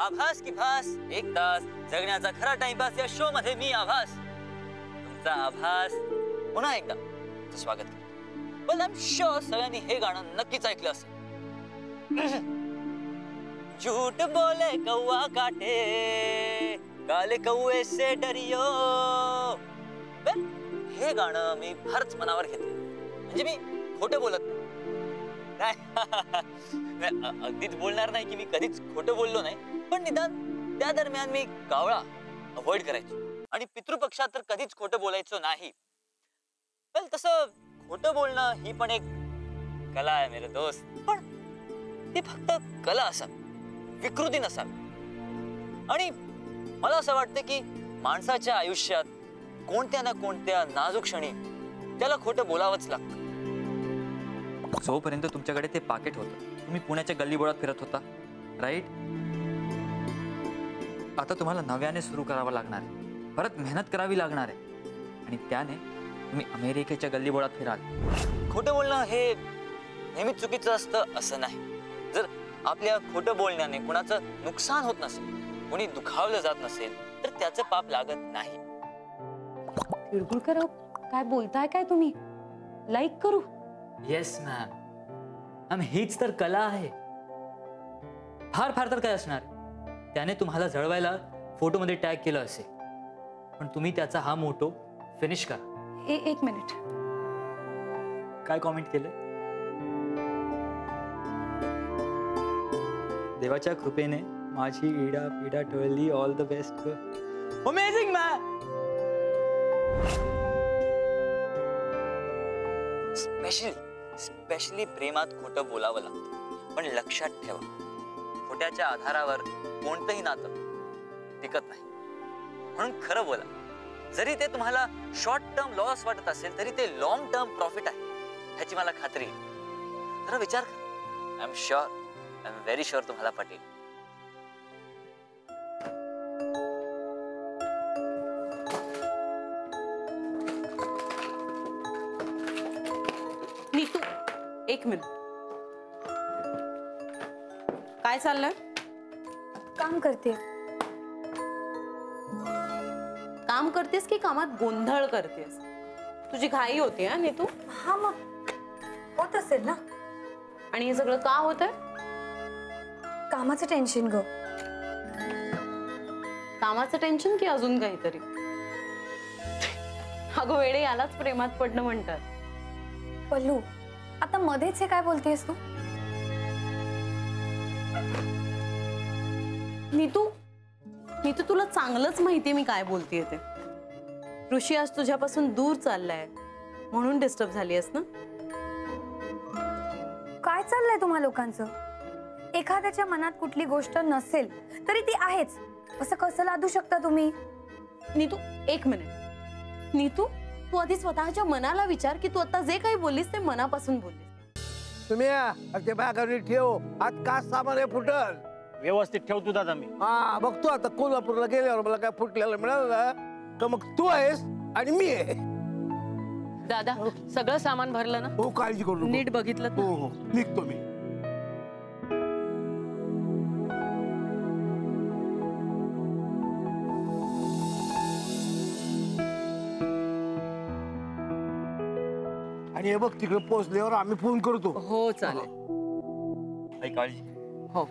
आभास की भास 1 तास जगण्याचा खरा टाइमपास या शो मध्ये मी आभास तुमचा आभास पुन्हा एकदा तुमचं स्वागत करतो। पण आय एम शुअर सगळ्यांनी हे गाणं नक्कीच ऐकलं असेल। झूठ बोले कौवा काटे काले कौवे से डरियो। हे गाणं मी फारच मनावर घेतलं, म्हणजे मी खोटं बोलत नाही, अगदीच बोलणार नाही की मी कधीच खोटं बोललो नाही, पण निदान त्या दरम्यान मी कावळा अवॉइड करायचो आणि पितृपक्षात तर कधीच खोटं बोलायचो नाही। पण तसं खोटं बोलणं ही पण एक कला आहे मेरे दोस्त, पण ती फक्त कला असावी, विकृती नसावी। आणि मला असं वाटतं की माणसाच्या आयुष्यात कोणत्या ना कोणत्या नाजूक क्षणी त्याला खोटं बोलावंच लागतं। जोपर्यंत तुमच्याकडे ते पाकिट होतं, तुम्ही पुण्याच्या गल्लीबोळात फिरत होता, राईट? आता तुम्हाला नव्याने सुरू करावं लागणार आहे, परत मेहनत करावी लागणार आहे, आणि त्याने तुम्ही अमेरिकेच्या गल्लीबोळात फिराल। खोटं बोलणं हे नेहमी चुकीचं असतं असं नाही। जर आपल्या खोटं बोलण्याने कुणाचं नुकसान होत नसेल, कुणी दुखावलं जात नसेल, तर त्याचं पाप लागत नाही। तिळगुळकर काय बोलताय काय तुम्ही? लाईक करू? येस मॅम, हीच तर कला आहे। फार फार तर काय असणार, त्याने तुम्हाला जळवायला फोटोमध्ये टॅग केलं असेल, पण तुम्ही त्याचा हा मोटो फिनिश करा। एक मिनिट, काय कॉमेंट केलं? देवाच्या कृपेने माझी इडा पिडा टळली, all the best. Amazing man. Specially प्रेमात खोटं बोलावं लागतं, पण लक्षात ठेवा, खोट्याच्या आधारावर कोणतंही नातं टिकत नाही। म्हणून खरं बोला, जरी ते तुम्हाला शॉर्ट टर्म लॉस वाटत असेल, तरी ते लॉंग टर्म प्रॉफिट आहे ह्याची मला खात्री आहे। जरा विचार करा, आय एम व्हेरी शुअर तुम्हाला पटेल। नीतू, एक मिनिट, काय चाललंय? काम करते। काम करतेस की कामात गोंधळ करतेस? तुझी घाई होती हा नीतू? हा, मग होत असेल ना। आणि हे सगळं का होतंय? कामाचं टेन्शन ग। कामाचं टेन्शन की अजून काहीतरी? अगं वेडे, यालाच प्रेमात पडणं म्हणतात। पल्लू, आता मध्येच हे काय बोलतेस तू? नीतू, तुला चांगलंच माहितीये मी काय बोलतेय ते। ऋषी आज तुझ्यापासून दूर चाललाय म्हणून डिस्टर्ब झालीयस ना? काय चाललंय तुम्हा लोकांचं? एखाद्याच्या मनात कुठली गोष्ट नसेल तरी ती आहेच, असं कसं लादू शकता तुम्ही? नीतू, एक मिनिट। नीतू, तू आधी स्वतःच्या मनाला विचार की तू आता जे काही बोललीस ते मनापासून बोललीस। तुम्ही ते बागावरी ठेव, आज का सामान आहे फुटल? व्यवस्थित ठेवतो दादा मी। हा, बघतो आता कोल्हापूरला गेल्यावर मला काय फुटलेलं मिळालं का? मग तू आहेस आणि मी आहे। दादा, सगळं सामान भरलं ना? हो, काळजी करू नको। नीट बघितलं? हो हो, निघतो मी। आणि हे बघ, तिकडे पोहोचल्यावर आम्ही फोन करतो। हो चालेल। काही काळजी। हो,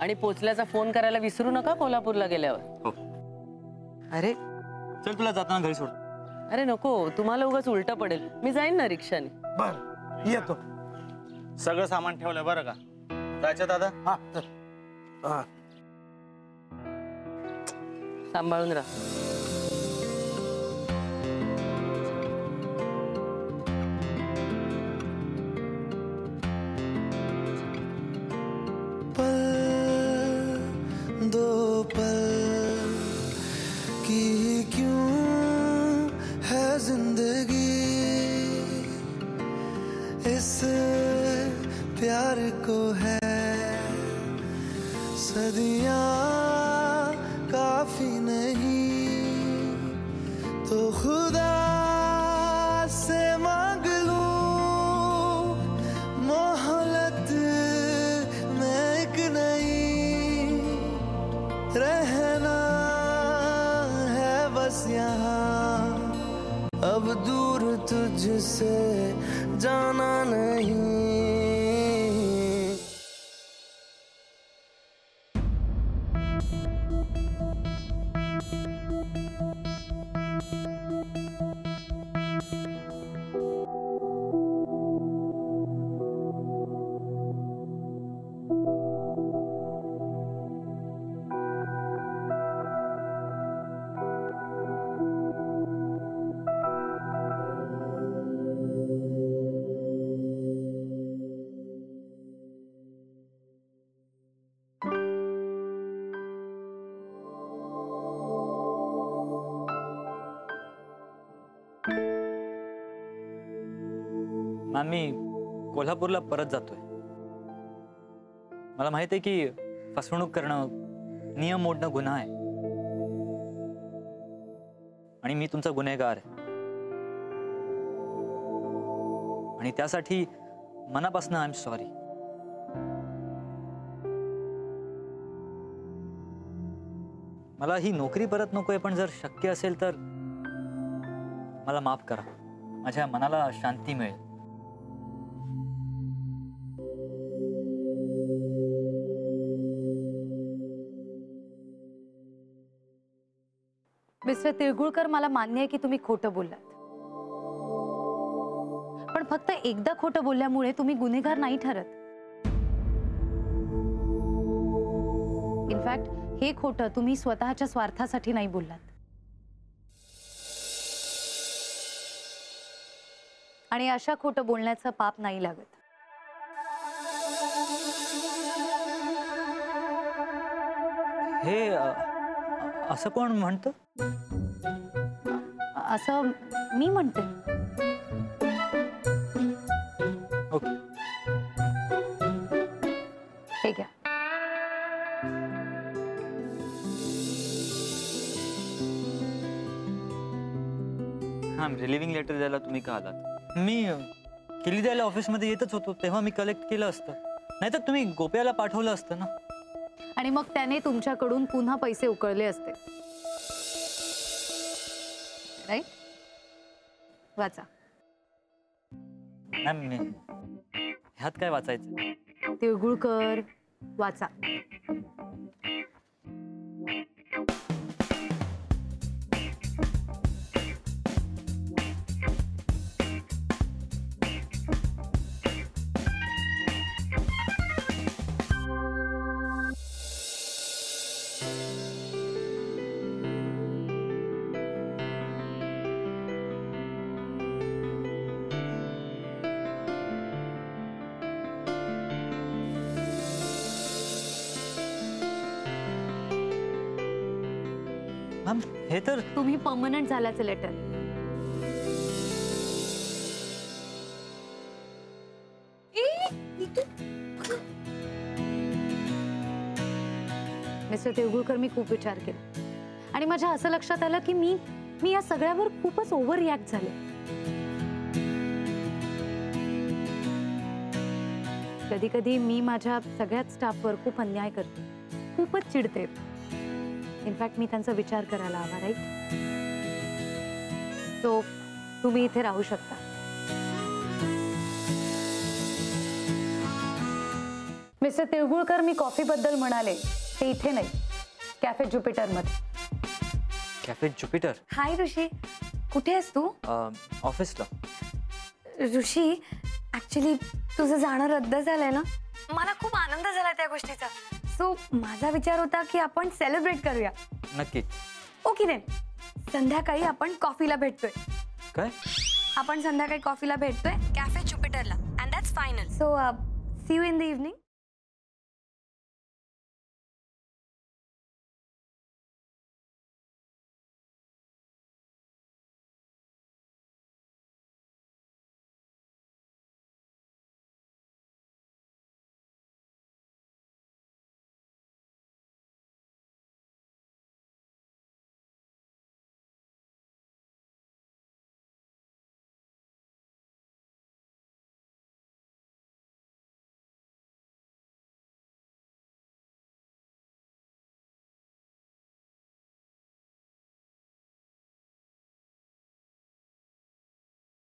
आणि पोचल्याचा फोन करायला विसरू नका कोल्हापूरला गेल्यावर। हो। अरे चल, तुला जाताना घरी सोड। अरे नको, तुम्हाला उगाच उलटा पडेल, मी जाईन ना रिक्षाने। बर, येतो। सगळं सामान ठेवलंय बरं का? जायचं दादा? हा, चल। हा, सांभाळून राहा। दो पल की क्यों है जिंदगी, इस प्यार को है सदियां काफी नहीं, तो खुदा से मांग लूं मोहब्बत में एक नई तुझसे जाना नहीं। मॅम मी कोल्हापूरला परत जातोय. मला माहित आहे की फसवणूक करणं, नियम मोडणं गुन्हा आहे आणि मी तुमचा गुन्हेगार आहे आणि त्यासाठी मनापासून आय एम सॉरी. मला ही नोकरी परत नकोय, पण जर शक्य असेल तर मला माफ करा. माझ्या मनाला शांती मिळेल. मिस्टर तिळगुळकर, मला मान्य आहे की तुम्ही खोटं बोललात, पण फक्त एकदा खोटं बोलल्यामुळे तुम्ही गुन्हेगार नाही ठरत. इनफॅक्ट हे खोटं तुम्ही स्वतःच्या स्वार्थासाठी नाही बोललात. आणि अशा खोटं बोलण्याचं पाप नाही लागत. हे असं कोण म्हणतं? असं मी म्हणते. ओके, हे घ्या. हां, रिलिव्हिंग लेटर द्यायला तुम्ही का आलात? मी किल्ली द्यायला ऑफिसमध्ये येतच होतो तेव्हा मी कलेक्ट केलं असतं, नाहीतर तुम्ही गोप्याला पाठवलं असतं ना. आणि मग त्याने तुमच्याकडून पुन्हा पैसे उकळले असते, राईट? वाचा. मॅम ह्यात काय वाचायचं? तिळगुळकर, वाचा. मॅम हे तर तुम्ही परमनंट झाल्याचं लेटर. मिस्टर तिळगुळकर, मी खूप विचार केला आणि माझ्या असं लक्षात आलं की मी या सगळ्यावर खूपच ओव्हर रिॲक्ट झाले. कधी कधी मी माझ्या सगळ्याच स्टाफवर खूप अन्याय करते, खूपच चिडते. इनफॅक्ट मी त्यांचा विचार करायला हवा, राईट? सो तुम्ही इथे राहू शकता. मिस्टर तिळगुळकर, मी कॉफीबद्दल म्हणाले ते इथे नाही, कॅफे ज्युपिटरमध्ये. Cafe Jupiter? हाय ऋषी, कुठे आहेस तू? ऑफिसला. ऋषी, ऍक्च्युली तुझं जाणं रद्द झालंय ना, मला खूप आनंद झाला त्या गोष्टीचा. सो माझा विचार होता की आपण सेलिब्रेट करूया. नक्कीच. ओके देन, संध्याकाळी आपण कॉफीला भेटतोय. काय? आपण संध्याकाळी कॉफीला भेटतोय कॅफे ज्युपिटरला, and that's final. So see you in the evening.